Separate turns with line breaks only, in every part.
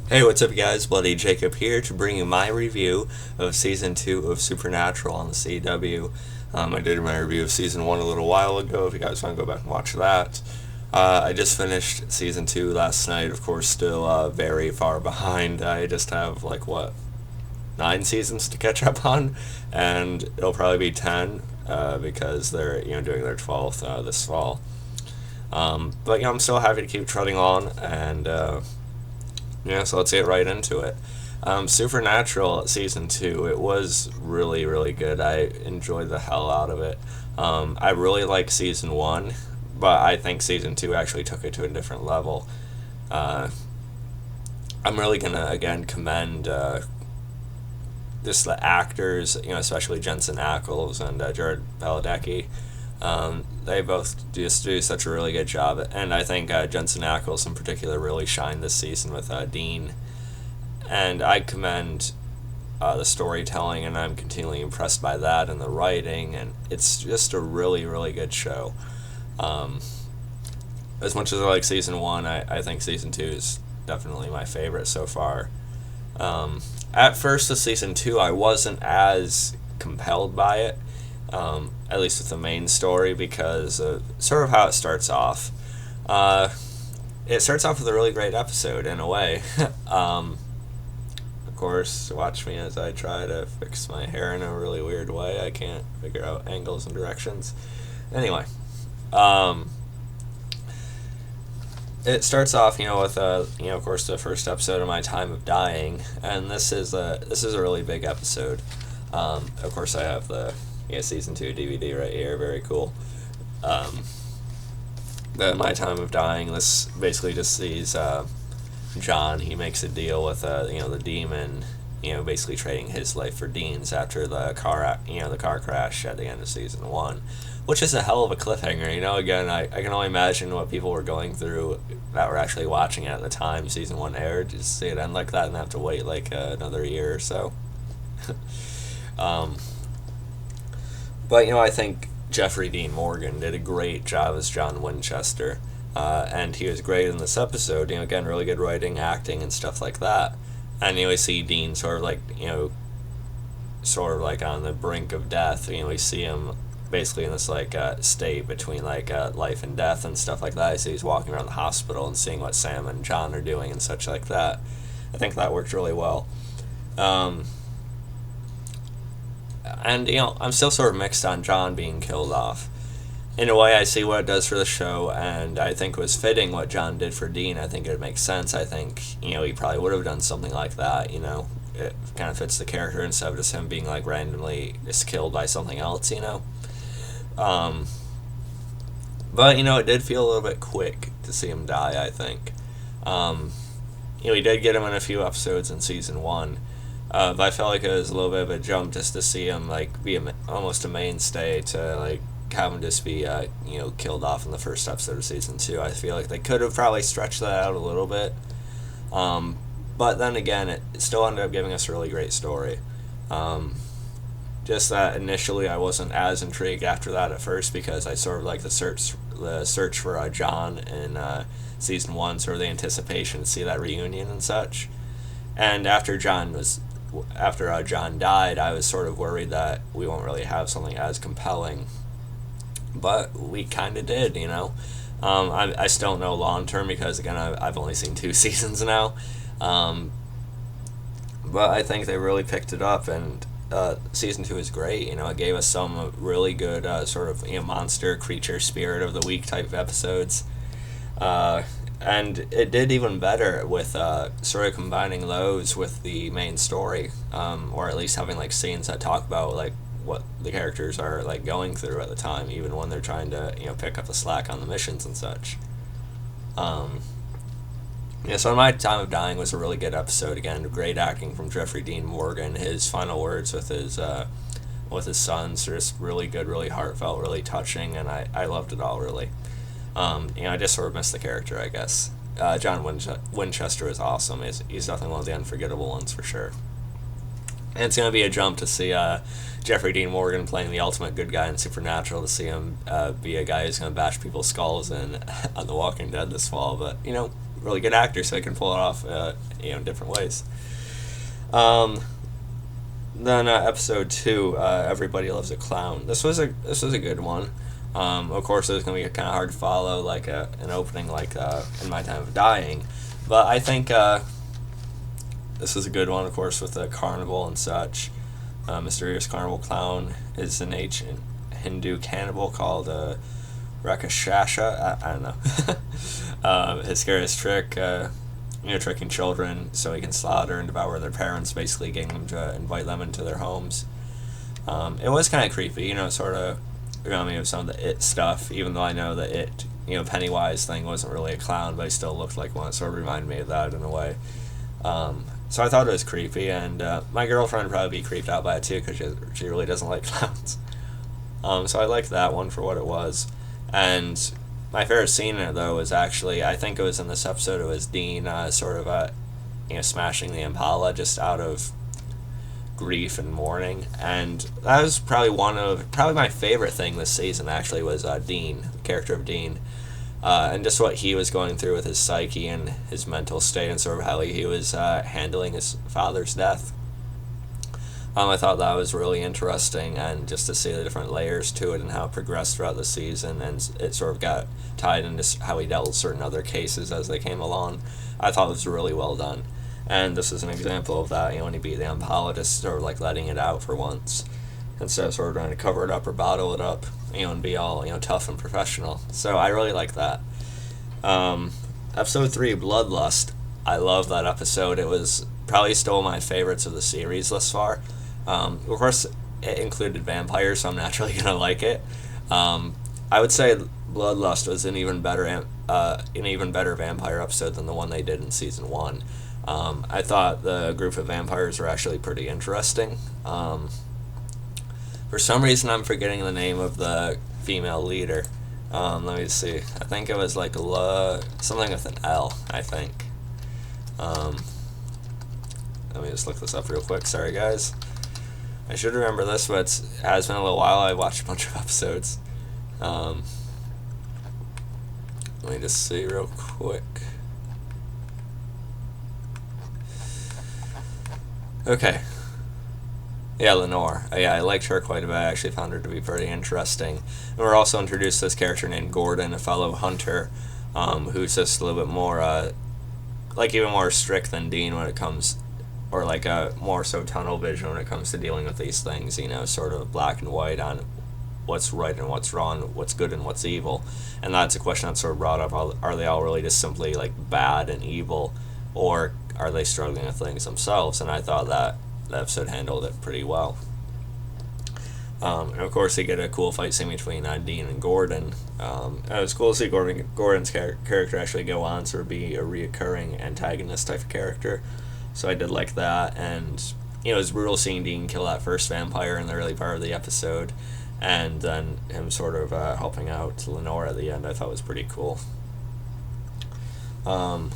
Hey, what's up, guys? Bloody Jacob here to bring you my review of Season 2 of Supernatural on the CW. I did my review of Season 1 a little while ago, if you guys want to go back and watch that. I just finished Season 2 last night, of course, still very far behind. I just have, 9 seasons to catch up on, and it'll probably be 10 because they're, doing their 12th this fall. But, I'm still happy to keep trudging on, and so let's get right into it. Supernatural season 2, it was really, really good. I enjoyed the hell out of it. I really like season 1, but I think season 2 actually took it to a different level. Uh, I'm really gonna again commend just the actors, especially Jensen Ackles and Jared Padalecki. They both just do such a really good job, and I think Jensen Ackles in particular really shined this season with Dean. And I commend the storytelling, and I'm continually impressed by that and the writing, and it's just a really, really good show. Um, as much as I like season 1, I think season 2 is definitely my favorite so far. At first, with season 2, I wasn't as compelled by it, at least with the main story, because of sort of how it starts off. It starts off with a really great episode, in a way. Of course, watch me as I try to fix my hair in a really weird way. I can't figure out angles and directions. Anyway, it starts off, with of course, the first episode of My Time of Dying, and this is a really big episode. Of course, I have the season 2 DVD right here. Very cool. The My Time of Dying. This basically just sees John. He makes a deal with the demon. Basically trading his life for Dean's after the car crash at the end of season 1, which is a hell of a cliffhanger. Again, I can only imagine what people were going through that were actually watching it at the time season 1 aired. Just to see it end like that and have to wait another year or so. But I think Jeffrey Dean Morgan did a great job as John Winchester, and he was great in this episode. Again, really good writing, acting, and stuff like that. And we see Dean sort of like on the brink of death. We see him basically in this state between life and death and stuff like that. So he's walking around the hospital and seeing what Sam and John are doing and such like that. I think that worked really well. And I'm still sort of mixed on John being killed off. In a way, I see what it does for the show, and I think it was fitting what John did for Dean. I think it makes sense. I think he probably would have done something like that. It kind of fits the character instead of just him being randomly just killed by something else. But it did feel a little bit quick to see him die. I think. We did get him in a few episodes in season 1. But I felt like it was a little bit of a jump just to see him be almost a mainstay to have him just be killed off in the first episode of season 2. I feel like they could have probably stretched that out a little bit, but then again, it still ended up giving us a really great story. Just that initially I wasn't as intrigued after that at first, because I sort of like the search for John in season 1, sort of the anticipation to see that reunion and such. And after John died, I was sort of worried that we won't really have something as compelling. But we kind of did, I still don't know long term, because, again, I've only seen 2 seasons now. But I think they really picked it up, and season 2 is great. It gave us some really good sort of monster, creature, spirit of the week type of episodes. And it did even better with sort of combining those with the main story, or at least having scenes that talk about what the characters are going through at the time, even when they're trying to pick up the slack on the missions and such. So My Time of Dying was a really good episode. Again, great acting from Jeffrey Dean Morgan. His final words with his sons are just really good, really heartfelt, really touching, and I loved it all, really. I just sort of missed the character, I guess. John Winchester is awesome. He's definitely one of the unforgettable ones for sure. And it's going to be a jump to see Jeffrey Dean Morgan playing the ultimate good guy in Supernatural, to see him be a guy who's going to bash people's skulls in on The Walking Dead this fall. But, really good actor, so he can pull it off, in different ways. Um, then episode 2, Everybody Loves a Clown. This was a good one. Of course, it was going to be kind of hard to follow, like an opening like In My Time of Dying, but I think this is a good one, of course, with the carnival and such. Mysterious carnival clown is an ancient Hindu cannibal called Rakshasa. I don't know. His scariest trick, tricking children so he can slaughter and devour their parents, basically getting them to invite them into their homes. It was kind of creepy, sort of reminded me of some of the It stuff, even though I know that It, Pennywise thing wasn't really a clown, but he still looked like one. It sort of reminded me of that in a way. So I thought it was creepy, and my girlfriend would probably be creeped out by it too, because she really doesn't like clowns. So I liked that one for what it was. And my favorite scene in it, though, was actually, I think it was in this episode, it was Dean smashing the Impala just out of grief and mourning. And that was probably my favorite thing this season, actually, was Dean, the character of Dean. And just what he was going through with his psyche and his mental state, and sort of how he was handling his father's death. I thought that was really interesting, and just to see the different layers to it and how it progressed throughout the season, and it sort of got tied into how he dealt with certain other cases as they came along. I thought it was really well done. And this is an example of that, when he beat the Impala, just sort of like letting it out for once, instead of sort of trying to cover it up or bottle it up, and be all, tough and professional. So I really like that. Episode 3, Bloodlust. I love that episode. It was probably still my favorites of the series thus far. Of course, it included vampires, so I'm naturally going to like it. I would say Bloodlust was an even better vampire episode than the one they did in season 1. I thought the group of vampires were actually pretty interesting. For some reason, I'm forgetting the name of the female leader. Let me see. I think it was like something with an L, I think. Let me just look this up real quick. Sorry, guys. I should remember this, but it has been a little while. I watched a bunch of episodes. Let me just see real quick. Okay. Yeah, Lenore. I liked her quite a bit. I actually found her to be pretty interesting. And we're also introduced to this character named Gordon, a fellow hunter, who's just a little bit more, even more strict than Dean when it comes, or more so tunnel vision when it comes to dealing with these things, sort of black and white on what's right and what's wrong, what's good and what's evil. And that's a question that's sort of brought up. Are they all really just simply, bad and evil, or are they struggling with things themselves? And I thought that the episode handled it pretty well. And of course, they get a cool fight scene between Dean and Gordon. And it was cool to see Gordon's character actually go on to be a reoccurring antagonist type of character. So I did like that. And, it was brutal seeing Dean kill that first vampire in the early part of the episode. And then him sort of helping out Lenore at the end, I thought was pretty cool. Okay,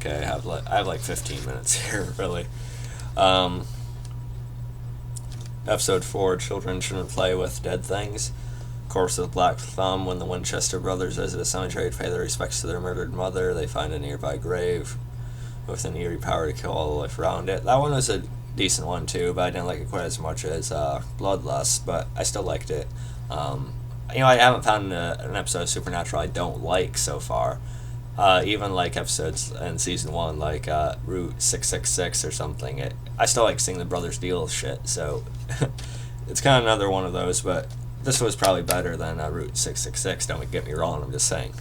I have 15 minutes here, really. Episode 4, Children Shouldn't Play with Dead Things. Corpse of Black Thumb. When the Winchester brothers visit a cemetery to pay their respects to their murdered mother, they find a nearby grave with an eerie power to kill all the life around it. That one was a decent one too, but I didn't like it quite as much as Bloodlust, but I still liked it. I haven't found an episode of Supernatural I don't like so far. Even episodes in season 1, Route 666 or something. I still like seeing the brothers deal with shit, so it's kind of another one of those, but this was probably better than Route 666, don't get me wrong, I'm just saying.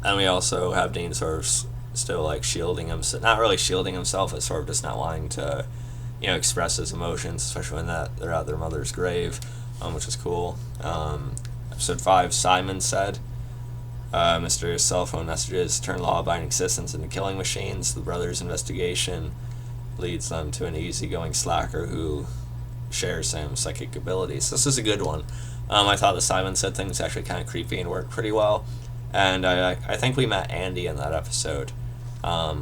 And we also have Dean sort of still shielding himself, not really shielding himself, but sort of just not wanting to, express his emotions, especially when they're at their mother's grave, which is cool. Episode 5, Simon Said. Mysterious cell phone messages turn law-abiding citizens into killing machines. The brothers' investigation leads them to an easygoing slacker who shares some psychic abilities. This is a good one. I thought the Simon Said thing was actually kind of creepy and worked pretty well. And I think we met Andy in that episode. I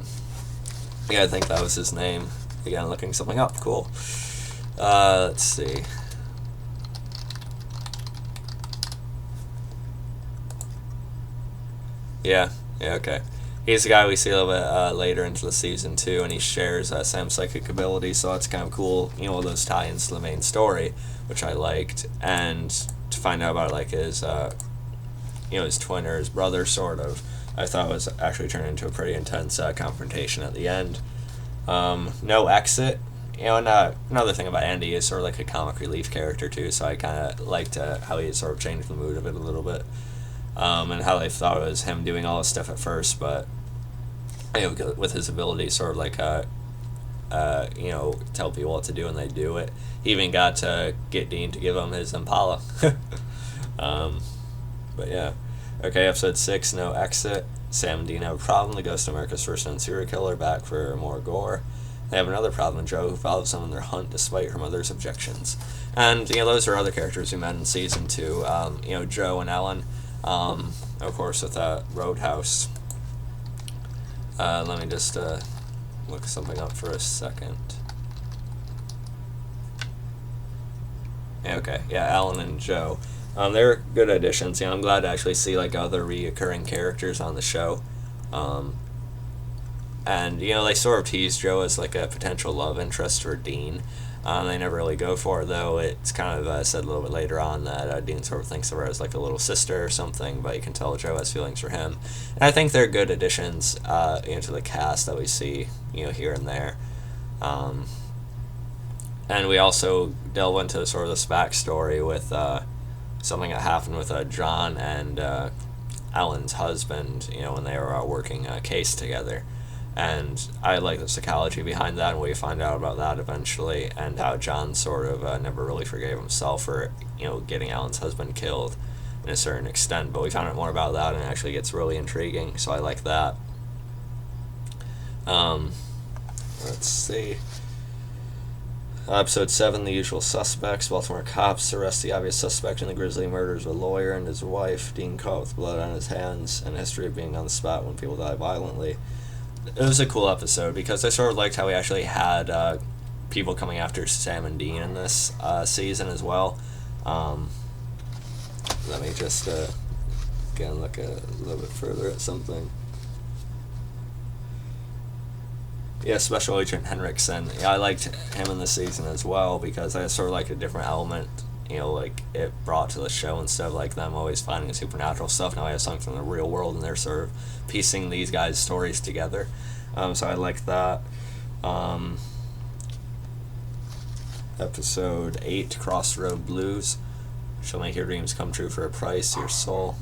think that was his name. Again, looking something up. Cool. Let's see. Yeah, yeah, okay. He's the guy we see a little bit later into the season too, and he shares Sam's psychic ability, so it's kind of cool, all those tie-ins to the main story, which I liked, and to find out about like his twin or his brother, sort of, I thought was actually turned into a pretty intense confrontation at the end. No exit. And another thing about Andy is sort of like a comic relief character too, so I kind of liked how he sort of changed the mood of it a little bit. And how they thought it was him doing all this stuff at first, but with his ability, sort of like tell people what to do and they do it. He even got to get Dean to give him his Impala. But yeah, okay. Episode 6, no exit. Sam and Dean have a problem. The Ghost of America's first known serial killer back for more gore. They have another problem, Joe, who follows them in their hunt despite her mother's objections. And those are other characters we met in season 2. Joe and Ellen. Of course, with Roadhouse. Let me just look something up for a second. Okay, yeah, Alan and Joe. They're good additions. I'm glad to actually see like other reoccurring characters on the show. And they sort of tease Joe as like a potential love interest for Dean. They never really go for it, though. It's kind of said a little bit later on that Dean sort of thinks of her as like a little sister or something, but you can tell Joe has feelings for him. And I think they're good additions into the cast that we see here and there. And we also delve into sort of this backstory with something that happened with John and Alan's husband, when they were working a case together. And I like the psychology behind that, and we find out about that eventually, and how John sort of never really forgave himself for, getting Alan's husband killed in a certain extent. But we found out more about that, and it actually gets really intriguing, so I like that. Let's see. Episode 7, The Usual Suspects. Baltimore cops arrest the obvious suspect in the grisly murders of a lawyer and his wife. Dean caught with blood on his hands, and a history of being on the spot when people die violently. It was a cool episode because I sort of liked how we actually had people coming after Sam and Dean in this season as well. Let me just again look a little bit further at something. Yeah, Special Agent Henriksen. Yeah, I liked him in this season as well because I sort of like a different element, like it brought to the show instead of like them always finding supernatural stuff. Now I have something from the real world, and they're sort of piecing these guys' stories together. So I like that. Episode 8, Crossroad Blues. She'll make your dreams come true for a price, your soul.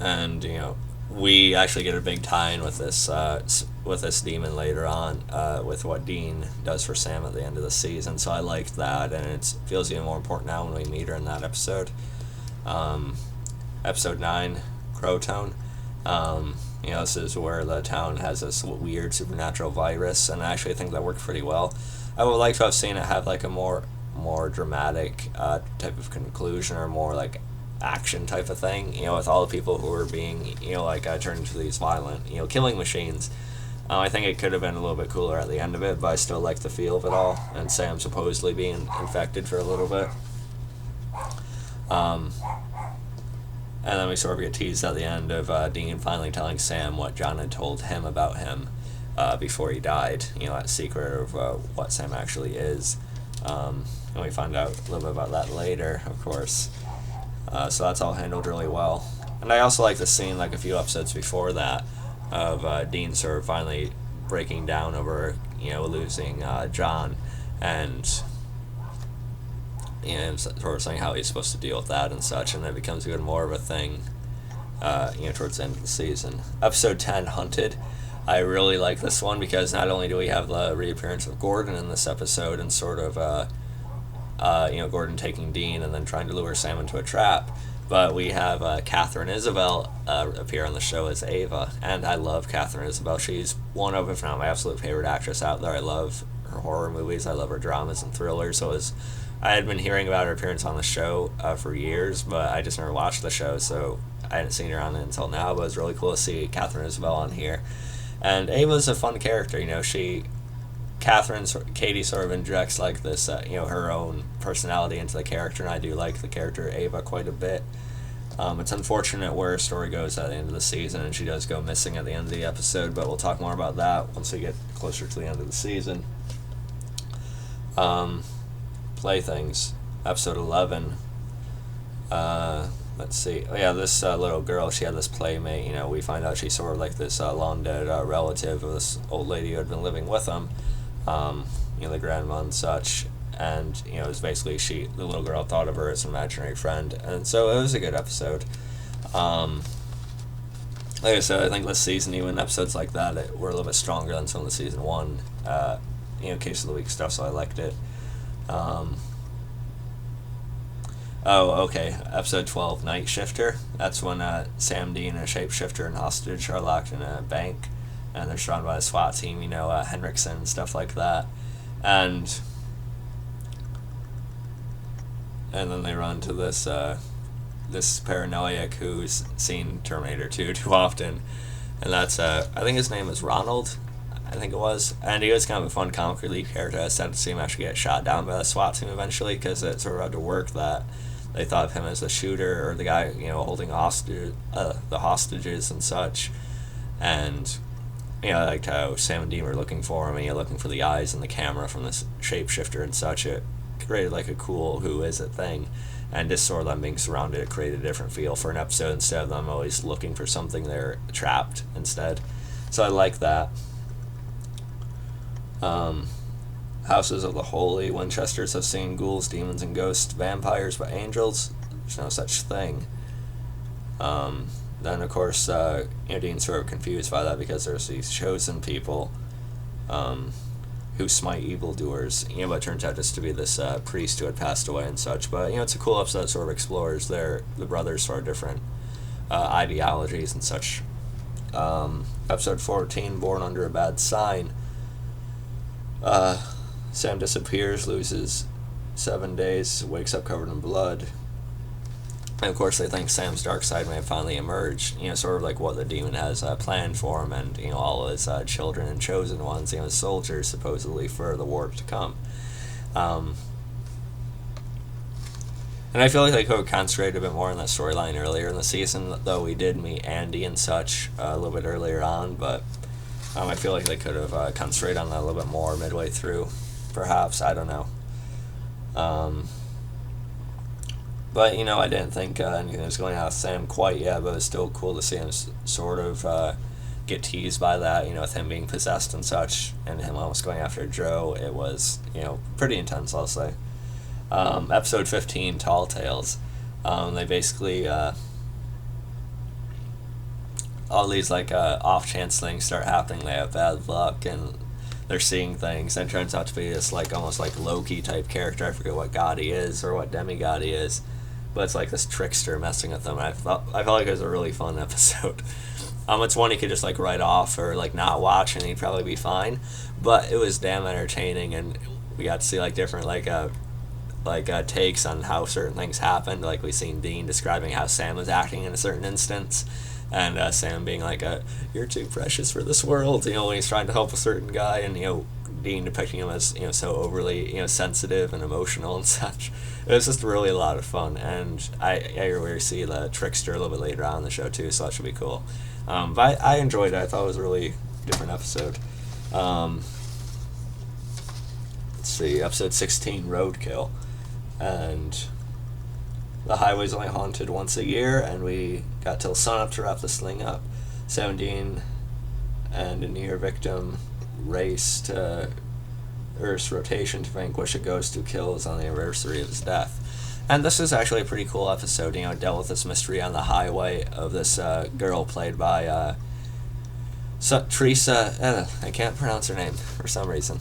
And we actually get a big tie-in with this demon later on, with what Dean does for Sam at the end of the season. So I liked that, and it feels even more important now when we meet her in that episode. Episode 9, Crowtone. This is where the town has this weird supernatural virus, and I actually think that worked pretty well. I would like to have seen it have like a more dramatic type of conclusion, or more like action type of thing, with all the people who were being, turned into these violent, killing machines. I think it could have been a little bit cooler at the end of it, but I still like the feel of it all, and Sam supposedly being infected for a little bit. And then we sort of get teased at the end of Dean finally telling Sam what John had told him about him before he died, that secret of what Sam actually is. And we find out a little bit about that later, of course. So that's all handled really well. And I also like the scene, like a few episodes before that, of Dean sort of finally breaking down over, losing John, and sort of saying how he's supposed to deal with that and such, and it becomes even more of a thing, towards the end of the season. Episode 10, Hunted. I really like this one because not only do we have the reappearance of Gordon in this episode, and sort of, Gordon taking Dean and then trying to lure Sam into a trap, but we have Catherine Isabel appear on the show as Ava, and I love Catherine Isabel. She's one of, if not my absolute favorite actress out there. I love her horror movies, I love her dramas and thrillers, so I had been hearing about her appearance on the show for years, but I just never watched the show, so I hadn't seen her on it until now, but it was really cool to see Catherine Isabel on here. And Ava's a fun character, Katie sort of injects like this, her own personality into the character, and I do like the character Ava quite a bit. It's unfortunate where her story goes at the end of the season, and she does go missing at the end of the episode, but we'll talk more about that once we get closer to the end of the season. Playthings, episode 11. Let's see. Oh yeah, this little girl, she had this playmate. We find out she's sort of like this long dead relative of this old lady who had been living with them. The grandma and such. And it was basically the little girl thought of her as an imaginary friend, and so it was a good episode. Like I said, I think this season, even episodes like that were a little bit stronger than some of the season 1 case of the week stuff, so I liked it. Episode 12, Night Shifter. That's when Sam Dean, a shapeshifter, and hostage are locked in a bank, and they're surrounded by a SWAT team, Henriksen and stuff like that. And then they run to this paranoiac who's seen Terminator 2 too often, and that's I think his name is Ronald, I think it was, and he was kind of a fun comic relief character. I sad to see him actually get shot down by the SWAT team eventually, because it sort of had to work that they thought of him as the shooter or the guy holding the hostages and such, and I liked how Sam and Dean were looking for him, and you're looking for the eyes and the camera from this shapeshifter and such. It created like a cool who is it thing, and just sort of them being surrounded, it created a different feel for an episode instead of them always looking for something. They're trapped instead, so I like that. Houses of the Holy. Winchesters have seen ghouls, demons, and ghosts, vampires, but angels, there's no such thing. Then of course Dean's sort of confused by that, because there's these chosen people who smite evildoers, but it turns out just to be this priest who had passed away and such. But it's a cool episode that sort of explores the brothers' sort of different ideologies and such. Episode 14, Born Under a Bad Sign. Sam disappears, loses 7 days, wakes up covered in blood. And of course they think Sam's dark side may have finally emerged, sort of like what the demon has planned for him, and all his children and chosen ones, soldiers supposedly for the war to come. And I feel like they could have concentrated a bit more on that storyline earlier in the season, though we did meet Andy and such a little bit earlier on, but I feel like they could have concentrated on that a little bit more midway through, perhaps. I don't know. But, I didn't think anything was going on with Sam quite yet, but it was still cool to see him sort of get teased by that, with him being possessed and such, and him almost going after Joe. It was, pretty intense, I'll say. Episode 15, Tall Tales. They basically, all these, off-chance things start happening. They have bad luck, and they're seeing things, and it turns out to be this, almost like Loki type character. I forget what god he is, or what demigod he is, but it's like this trickster messing with them. And I felt like it was a really fun episode. It's one you could just write off or not watch, and he'd probably be fine. But it was damn entertaining, and we got to see different takes on how certain things happened. We seen Dean describing how Sam was acting in a certain instance, and Sam being "You're too precious for this world," when he's trying to help a certain guy, and Dean depicting him as so overly sensitive and emotional and such. It was just really a lot of fun, and I really see the trickster a little bit later on in the show too, so that should be cool. But I enjoyed it. I thought it was a really different episode. Let's see, episode 16, Roadkill, and the highway's only haunted once a year, and we got till sunup to wrap this thing up. 17 and a near victim race to Earth's rotation to vanquish a ghost who kills on the anniversary of his death. And this is actually a pretty cool episode. It dealt with this mystery on the highway of this girl played by Teresa. I can't pronounce her name for some reason.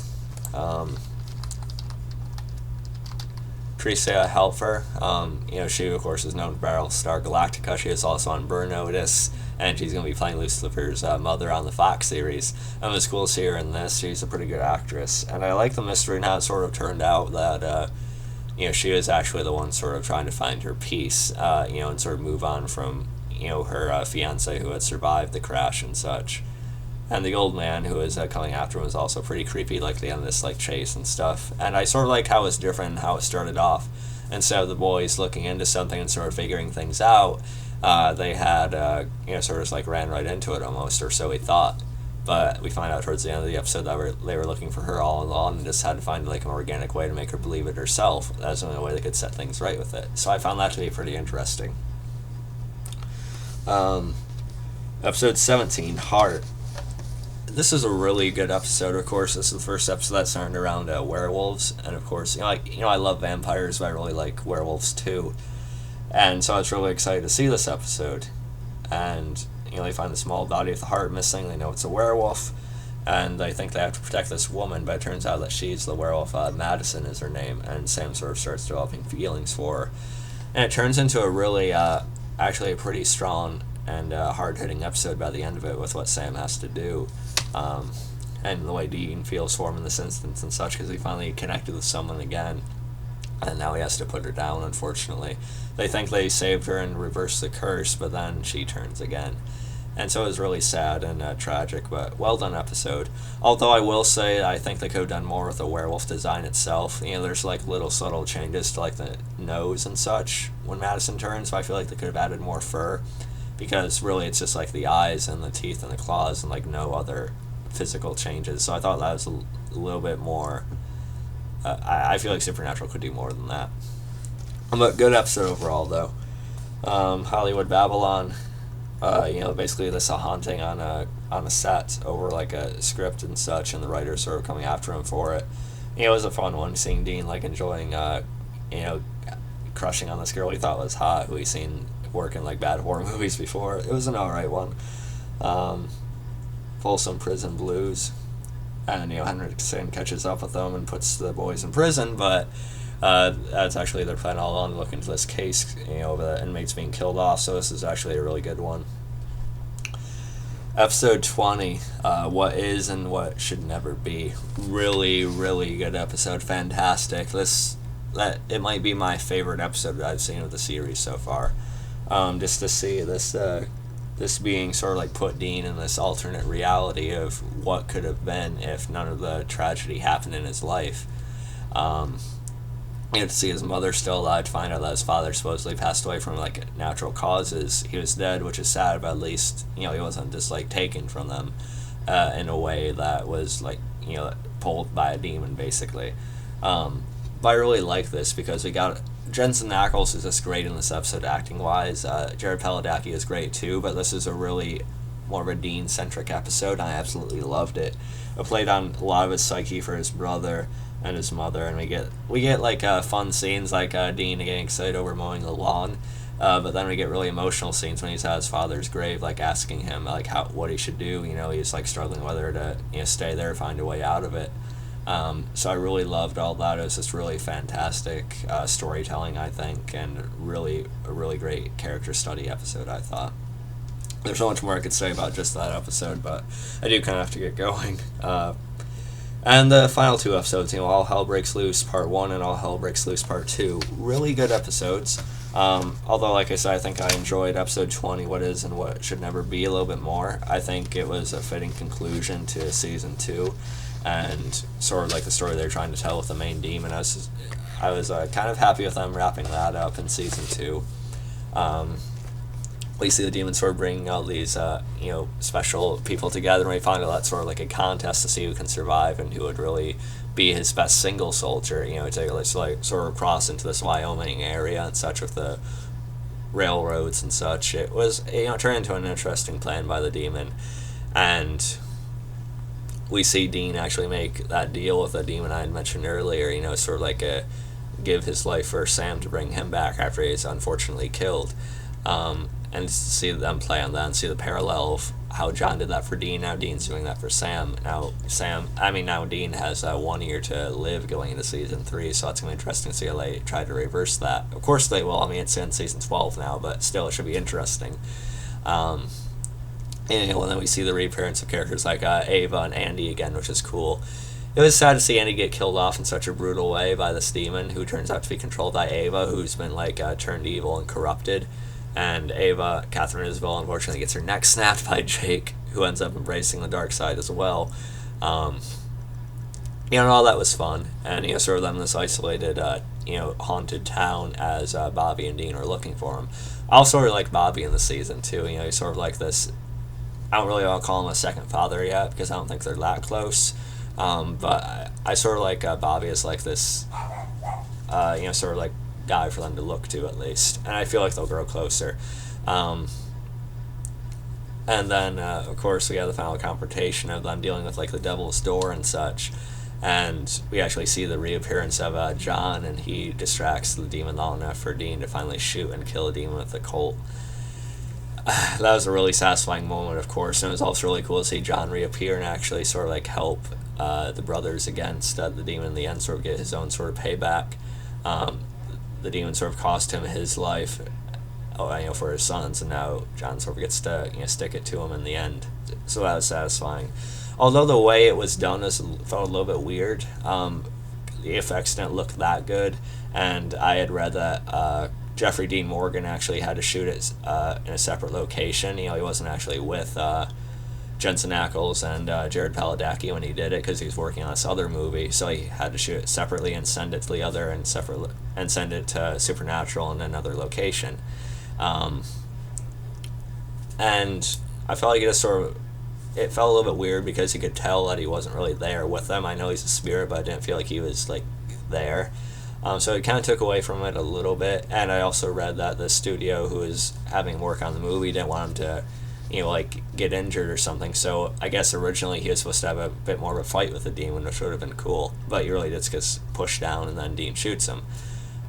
Teresa Helfer. She of course is known for Battlestar Galactica. She is also on Burn Notice, and she's going to be playing Lucifer's mother on the Fox series. And it's cool to see her in this. She's a pretty good actress, and I like the mystery and how it sort of turned out that she was actually the one sort of trying to find her peace, and sort of move on from her fiance who had survived the crash and such. And the old man who was coming after him was also pretty creepy, the end of this chase and stuff. And I sort of like how it was different, how it started off. Instead of the boys looking into something and sort of figuring things out, they had, sort of like ran right into it almost, or so we thought. But we find out towards the end of the episode that they were looking for her all along and just had to find like an organic way to make her believe it herself. That was the only way they could set things right with it. So I found that to be pretty interesting. Episode 17, Heart. This is a really good episode. Of course, this is the first episode that's centered around werewolves, and of course, I love vampires, but I really like werewolves too. And so I was really excited to see this episode. And they find the small body of the heart missing. They know it's a werewolf, and they think they have to protect this woman. But it turns out that she's the werewolf. Madison is her name, and Sam sort of starts developing feelings for her. And it turns into a really, actually a pretty strong and hard-hitting episode by the end of it, with what Sam has to do, and the way Dean feels for him in this instance and such, because he finally connected with someone again, and now he has to put her down, unfortunately. They think they saved her and reversed the curse, but then she turns again. And so it was really sad and tragic, but well done episode. Although I will say I think they could have done more with the werewolf design itself. There's like little subtle changes to like the nose and such when Madison turns, but I feel like they could have added more fur, because really it's just like the eyes and the teeth and the claws and like no other physical changes. So I thought that was a little bit more. I feel like Supernatural could do more than that. But good episode overall, though. Hollywood Babylon. Basically this a haunting on a set over like a script and such, and the writers sort of coming after him for it. It was a fun one, seeing Dean like enjoying, crushing on this girl he thought was hot, who he's seen work in like bad horror movies before. It was an alright one. Folsom Prison Blues. And Henriksen catches up with them and puts the boys in prison, but that's actually their plan all along, to look into this case, of the inmates being killed off. So this is actually a really good one. Episode 20, What Is and What Should Never Be. Really, really good episode. Fantastic. It might be my favorite episode that I've seen of the series so far. Just to see this being sort of like put Dean in this alternate reality of what could have been if none of the tragedy happened in his life. To see his mother still alive, to find out that his father supposedly passed away from like natural causes. He was dead, which is sad, but at least he wasn't just like taken from them in a way that was like pulled by a demon, basically. But I really like this because we got Jensen Ackles is just great in this episode acting wise. Jared Padalecki is great too, but this is a really more of a Dean centric episode, and I absolutely loved it. It played on a lot of his psyche for his brother and his mother, and we get like fun scenes like Dean getting excited over mowing the lawn, but then we get really emotional scenes when he's at his father's grave, like asking him like what he should do. He's like struggling whether to stay there or find a way out of it. So I really loved all that. It was just really fantastic storytelling, I think, and a really great character study episode, I thought. There's so much more I could say about just that episode, but I do kind of have to get going. And the final two episodes, All Hell Breaks Loose Part 1 and All Hell Breaks Loose Part 2, really good episodes. Although, like I said, I think I enjoyed episode 20, What Is and What Should Never Be, a little bit more. I think it was a fitting conclusion to season 2, and sort of like the story they're trying to tell with the main demon. I was kind of happy with them wrapping that up in season 2. We see the demon sort of bringing out these, special people together, and we find out that's sort of like a contest to see who can survive and who would really be his best single soldier, to like sort of cross into this Wyoming area and such with the railroads and such. It was, turned into an interesting plan by the demon, and we see Dean actually make that deal with the demon I had mentioned earlier, sort of like give his life for Sam to bring him back after he's unfortunately killed. And to see them play on that and see the parallel of how John did that for Dean, now Dean's doing that for Sam. Now Dean has 1 year to live going into season 3, so that's going to be interesting to see how they try to reverse that. Of course they will. It's in season 12 now, but still it should be interesting. And then we see the reappearance of characters like Ava and Andy again, which is cool. It was sad to see Andy get killed off in such a brutal way by this demon, who turns out to be controlled by Ava, who's been turned evil and corrupted. And Ava, Catherine Isabel, unfortunately gets her neck snapped by Jake, who ends up embracing the dark side as well. And all that was fun. And sort of them in this isolated haunted town as Bobby and Dean are looking for him. I also really like Bobby in the season too. He's sort of like this. I don't really want to call him a second father yet because I don't think they're that close. But I sort of like Bobby as like this, sort of like guy for them to look to at least, and I feel like they'll grow closer. And then, of course, we have the final confrontation of them dealing with like the Devil's Door and such. And we actually see the reappearance of John, and he distracts the demon long enough for Dean to finally shoot and kill a demon with the Colt. That was a really satisfying moment, of course, and it was also really cool to see John reappear and actually sort of like help the brothers against the demon in the end, sort of get his own sort of payback. The demon sort of cost him his life, for his sons, and now John sort of gets to stick it to him in the end. So that was satisfying. Although the way it was done felt a little bit weird. The effects didn't look that good, and I had read that Jeffrey Dean Morgan actually had to shoot it in a separate location. He wasn't actually with Jensen Ackles and Jared Padalecki when he did it because he was working on this other movie, so he had to shoot it separately and send it to the other and send it to Supernatural in another location. And I felt like it felt a little bit weird because you could tell that he wasn't really there with them. I know he's a spirit, but I didn't feel like he was like there. So it kind of took away from it a little bit. And I also read that the studio who was having work on the movie didn't want him to, get injured or something. So I guess originally he was supposed to have a bit more of a fight with the demon, which would have been cool. But he really just gets pushed down, and then Dean shoots him.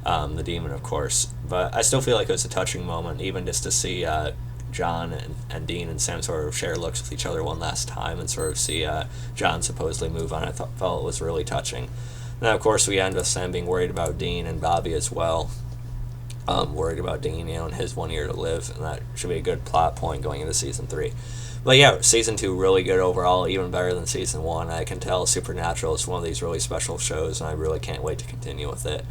The demon, of course. But I still feel like it was a touching moment, even just to see John and Dean and Sam sort of share looks with each other one last time and sort of see John supposedly move on. I felt it was really touching. Now, of course, we end with Sam being worried about Dean and Bobby as well. Worried about Dean, and his 1 year to live, and that should be a good plot point going into season 3. But yeah, season 2 really good overall, even better than season 1. I can tell Supernatural is one of these really special shows, and I really can't wait to continue with it.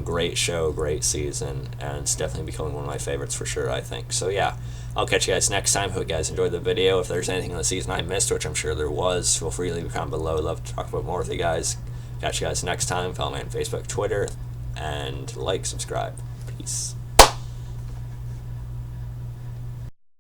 Great show, great season, and it's definitely becoming one of my favorites for sure, I think. So yeah, I'll catch you guys next time. Hope you guys enjoyed the video. If there's anything in the season I missed, which I'm sure there was, feel free to leave a comment below. I'd love to talk about more with you guys. Catch you guys next time. Follow me on Facebook, Twitter, and subscribe. Peace.